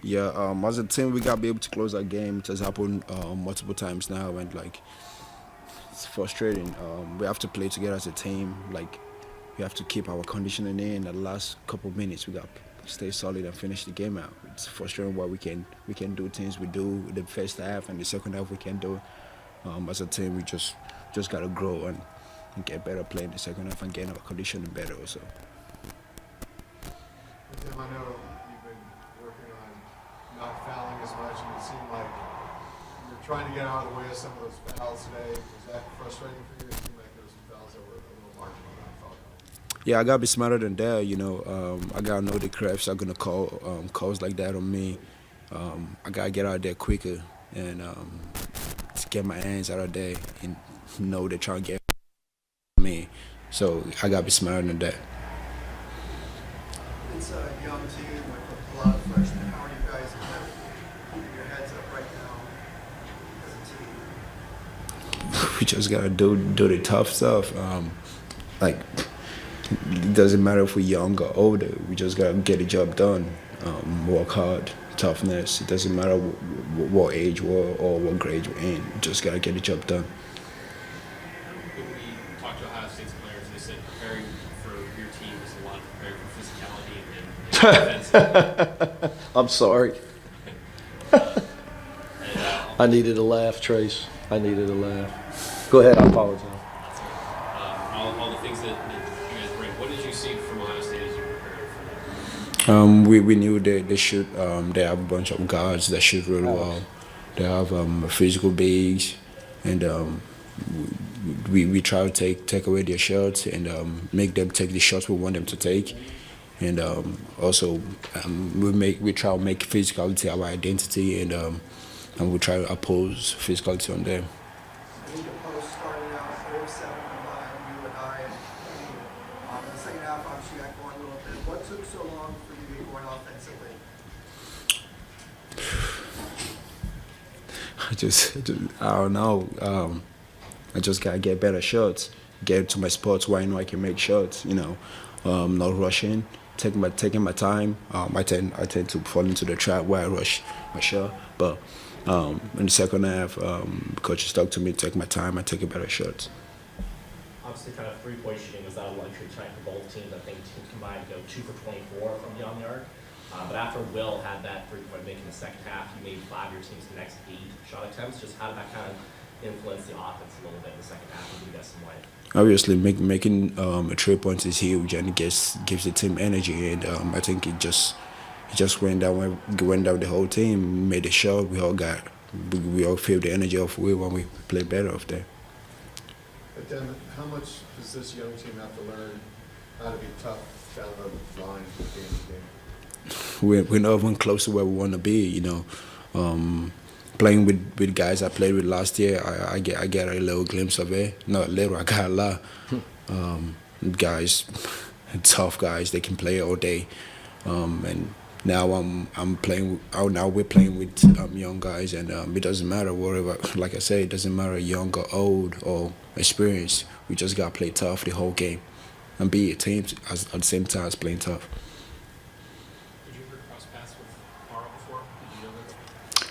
Yeah, as a team, we gotta be able to close our game. It has happened multiple times now, and like it's frustrating. We have to play together as a team. Like we have to keep our conditioning in. The last couple of minutes, we got to stay solid and finish the game out. It's frustrating why we can do things we do in the first half and the second half we can do. As a team, we just gotta grow and get better playing the second half and get our conditioning better also. Tim, I know you've been working on not fouling as much, and it seemed like you're trying to get out of the way of some of those fouls today. Was that frustrating for you? It seemed like there were some fouls that were a little marginal that I thought. Yeah, I gotta be smarter than that. I gotta know the refs are gonna call calls like that on me. I gotta get out there quicker and to get my hands out of there and know they're trying to get me. So I gotta be smarter than that. It's a young team with a lot of freshmen. How are you guys kind of keeping your heads up right now as a team? We just gotta do the tough stuff. Like it doesn't matter if we're young or older. We just gotta get the job done. Work hard, toughness. It doesn't matter what age or what grade you're in. You just gotta get the job done. When we talked to Ohio State's players, they said preparing for your team is a lot of preparing for physicality and defense. I'm sorry. I needed a laugh, Trace. I needed a laugh. Go ahead, I apologize. All the things that you guys bring. What did you see from Ohio State as you prepared for that? We knew they shoot. They have a bunch of guards that shoot really well. They have physical bigs, and we try to take away their shots and make them take the shots we want them to take. And also we try to make physicality our identity, and we try to oppose physicality on them. I think the post started out 0-7 combined, you and I. And the second half, obviously, got going a little bit. What took so long for you to get going offensively? I don't know. I just gotta get better shots, get to my spots where I know I can make shots. Not rushing, taking my time. I tend to fall into the trap where I rush my shot, but in the second half, coaches talk to me, take my time, I take a better shots. Obviously, kind of three-point shooting was not a luxury tonight for both teams. I think teams combined to go 2 for 24 from beyond the arc. But after Will had that three-point make in the second half, you made 5 of your team's next 8 shot attempts. Just how did that kind of influence the offense a little bit in the second half and give you guys some life? Obviously, making a 3 points is huge, and it gives the team energy. And I think it just went down the whole team, made a shot. We all feel the energy of Will when we play better off there. But then, how much does this young team have to learn how to be tough down the line at the end of the game? We're not even close to where we want to be. Playing with guys I played with last year, I get a little glimpse of it. Not a little, I got a lot. Guys, tough guys, they can play all day. And now I'm playing. Now we're playing with young guys, and it doesn't matter whatever. Like I say, it doesn't matter young or old or experienced. We just gotta play tough the whole game, and be a team at the same time as playing tough. Did you ever cross paths with Mara before? Did you know that?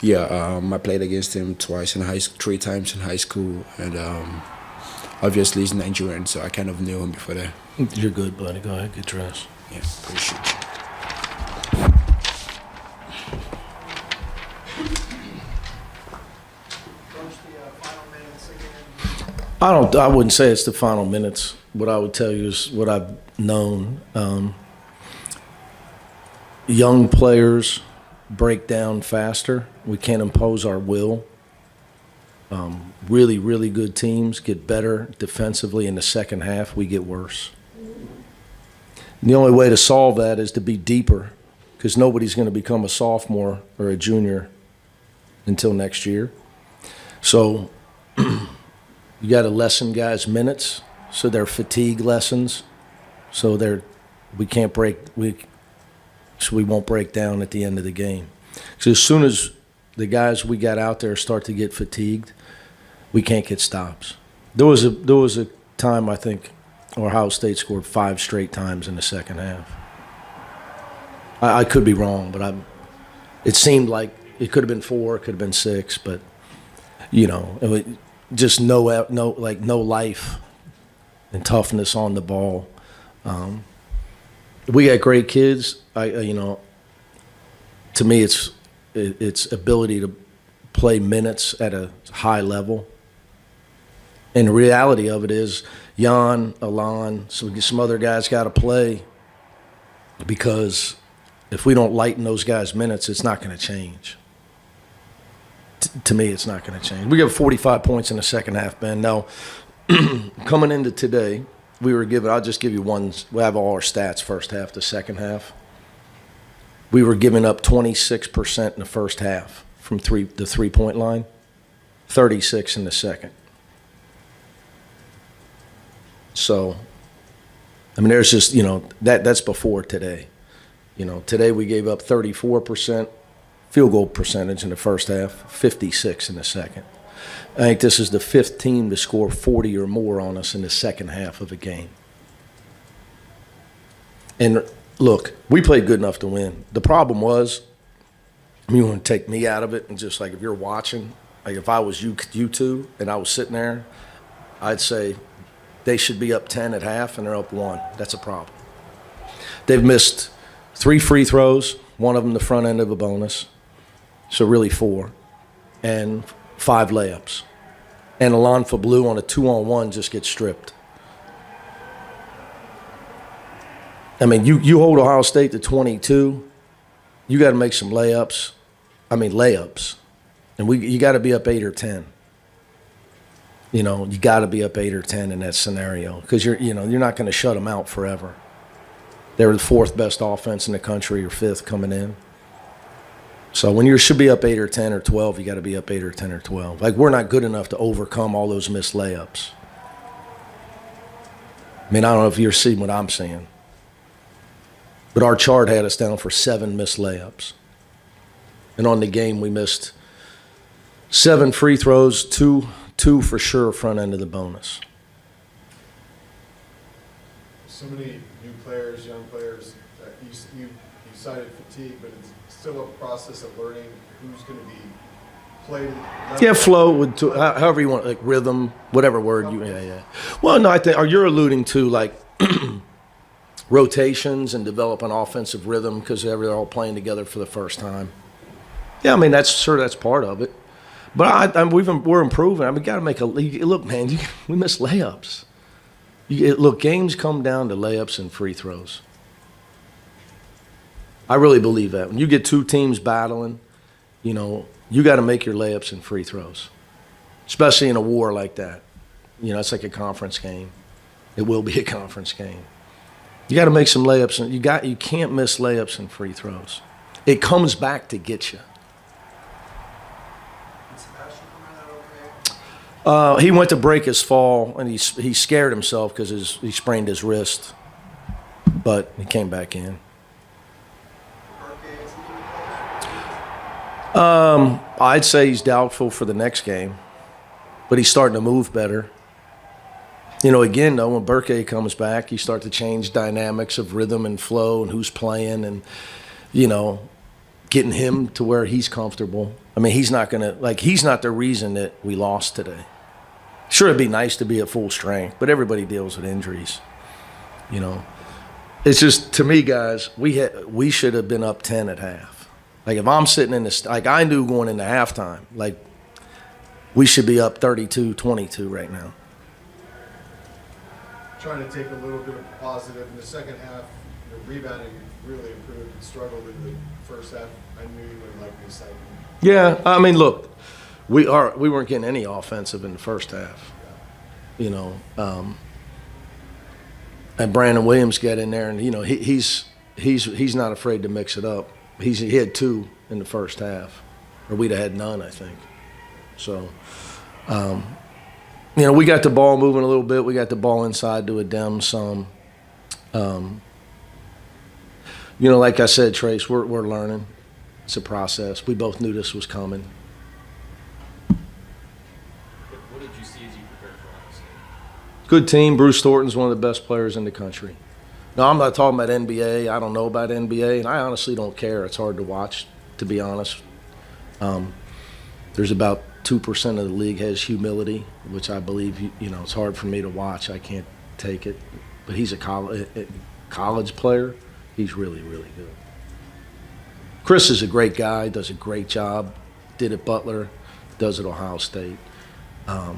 Yeah, I played against him twice in 3 times in high school, and obviously he's Nigerian, so I kind of knew him before that. You're good, buddy. Go ahead, get dressed. Yeah, appreciate you. Coach, the final minutes again. I wouldn't say it's the final minutes. What I would tell you is what I've known. Young players break down faster. We can't impose our will. Really, really good teams get better defensively in the second half. We get worse. And the only way to solve that is to be deeper, because nobody's going to become a sophomore or a junior until next year. So you got to lessen guys' minutes, so they're fatigue lessons, so we won't break down at the end of the game. So as soon as the guys we got out there start to get fatigued, we can't get stops. There was a time, I think, Ohio State scored 5 straight times in the second half. I could be wrong, but it seemed like it could have been 4, it could have been 6, but just no life and toughness on the ball. We got great kids. To me, it's ability to play minutes at a high level. And the reality of it is, Jan, Alon, some other guys got to play, because if we don't lighten those guys' minutes, it's not going to change. To me, it's not going to change. We got 45 points in the second half, Ben. Now, coming into today, I'll just give you one. We have all our stats, first half to second half. We were giving up 26% in the first half from the three-point line, 36 in the second. So, there's just, that's before today. Today we gave up 34% field goal percentage in the first half, 56 in the second. I think this is the 5th team to score 40 or more on us in the second half of a game. And look, we played good enough to win. The problem was, you want to take me out of it, and just like if you're watching, like if I was you two and I was sitting there, I'd say they should be up 10 at half and they're up 1. That's a problem. They've missed 3 free throws, one of them the front end of a bonus, so really 4, and 5 layups. And Alon for Blue on a 2-on-1 just gets stripped. You hold Ohio State to 22, you got to make some layups. Layups. And you got to be up 8 or 10. You got to be up 8 or 10 in that scenario, because you're not going to shut them out forever. They were the 4th best offense in the country, or 5th coming in. So when you should be up 8 or 10 or 12, you got to be up 8 or 10 or 12. Like, we're not good enough to overcome all those missed layups. I don't know if you're seeing what I'm seeing, but our chart had us down for 7 missed layups. And on the game, we missed 7 free throws, two for sure front end of the bonus. So many new players, young players, you cited fatigue, but it's still a process of learning who's going to be played. Yeah, flow, however you want, like rhythm, whatever word you, yeah. Well, no, I think you're alluding to like rotations and develop an offensive rhythm because they're all playing together for the first time. Yeah, that's part of it. But we're improving. We got to make look, man. We miss layups. Look, games come down to layups and free throws. I really believe that. When you get 2 teams battling, you got to make your layups and free throws, especially in a war like that. It's like a conference game. It will be a conference game. You got to make some layups, and you can't miss layups and free throws. It comes back to get you. He went to break his fall, and he scared himself because he sprained his wrist, but he came back in. I'd say he's doubtful for the next game, but he's starting to move better. Again, though, when Burke comes back, you start to change dynamics of rhythm and flow and who's playing and, getting him to where he's comfortable. He's not the reason that we lost today. Sure, it'd be nice to be at full strength, but everybody deals with injuries. It's just, to me, guys, we should have been up 10 at half. Like, if I'm sitting in this, like I knew going into halftime, like we should be up 32-22 right now. Trying to take a little bit of positive in the second half. The rebounding really improved and struggled in the first half. I knew you would like the second. Yeah, look, we weren't getting any offensive in the first half. And Brandon Williams got in there, and he's not afraid to mix it up. He had 2 in the first half, or we'd have had none, I think. So, we got the ball moving a little bit. We got the ball inside to Adem some. Like I said, Trace, we're learning. It's a process. We both knew this was coming. What did you see as you prepared for Ohio State? Good team. Bruce Thornton's one of the best players in the country. No, I'm not talking about NBA. I don't know about NBA, and I honestly don't care. It's hard to watch, to be honest. There's about 2% of the league has humility, which I believe, it's hard for me to watch. I can't take it. But he's a college player. He's really, really good. Chris is a great guy, does a great job. Did at Butler, does at Ohio State. I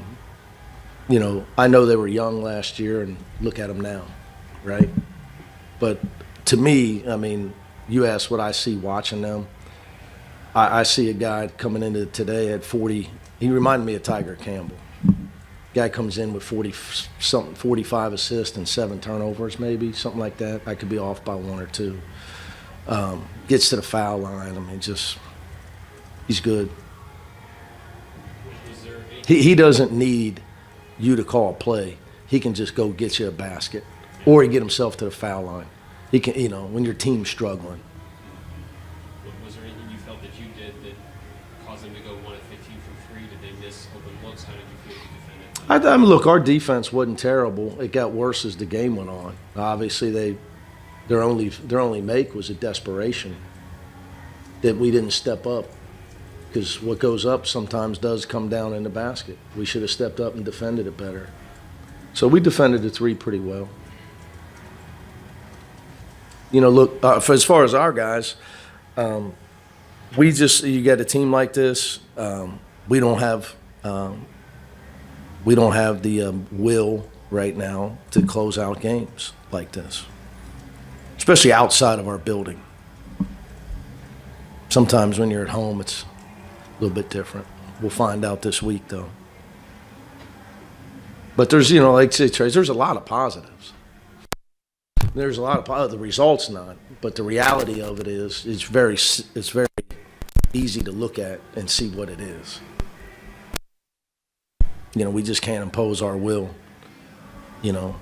know they were young last year, and look at them now, right? But to me, I mean, you ask what I see watching them. I see a guy coming into today at 40. He reminded me of Tiger Campbell. Guy comes in with 45 assists and 7 turnovers, maybe something like that. I could be off by 1 or 2. Gets to the foul line. I mean, he's good. He doesn't need you to call a play. He can just go get you a basket, or he get himself to the foul line. He can, when your team's struggling. Was there anything you felt that you did that caused them to go 1 of 15 from 3? Did they miss open looks? How did you feel you defended? I mean, look, our defense wasn't terrible. It got worse as the game went on. Obviously, their only make was a desperation that we didn't step up, because what goes up sometimes does come down in the basket. We should have stepped up and defended it better. So we defended the 3 pretty well. Look, as far as our guys, you get a team like this, we don't have the will right now to close out games like this, especially outside of our building. Sometimes when you're at home, it's a little bit different. We'll find out this week, though. But there's, like I say, Trace, there's a lot of positives. There's a lot of the results not, but the reality of it is it's very easy to look at and see what it is. We just can't impose our will. You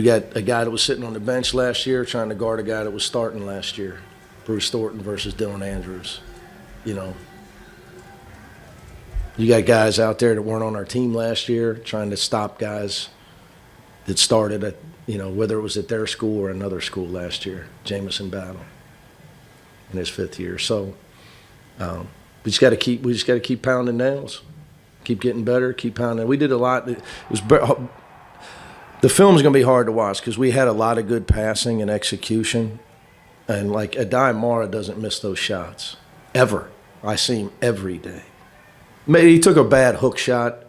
got a guy that was sitting on the bench last year trying to guard a guy that was starting last year, Bruce Thornton versus Dylan Andrews. You got guys out there that weren't on our team last year trying to stop guys that started at, whether it was at their school or another school last year, Jamison Battle in his 5th year. So we just got to keep pounding nails, keep getting better, keep pounding. We did a lot. The film's going to be hard to watch because we had a lot of good passing and execution. And like Adem Bona doesn't miss those shots ever. I see him every day. Maybe he took a bad hook shot.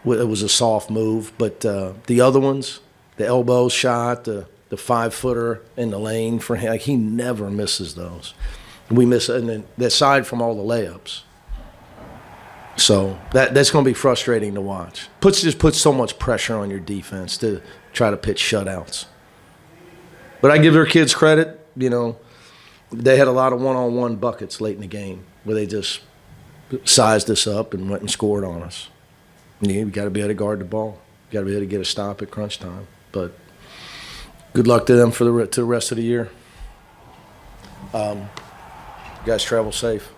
It was a soft move, but the other ones, the elbow shot, the 5-footer in the lane for him, he never misses those. We miss, and then aside from all the layups. So that's going to be frustrating to watch. Just puts so much pressure on your defense to try to pitch shutouts. But I give their kids credit. They had a lot of one-on-one buckets late in the game where they just sized us up and went and scored on us. You got to be able to guard the ball. You got to be able to get a stop at crunch time. But good luck to them for the rest of the year. You guys travel safe.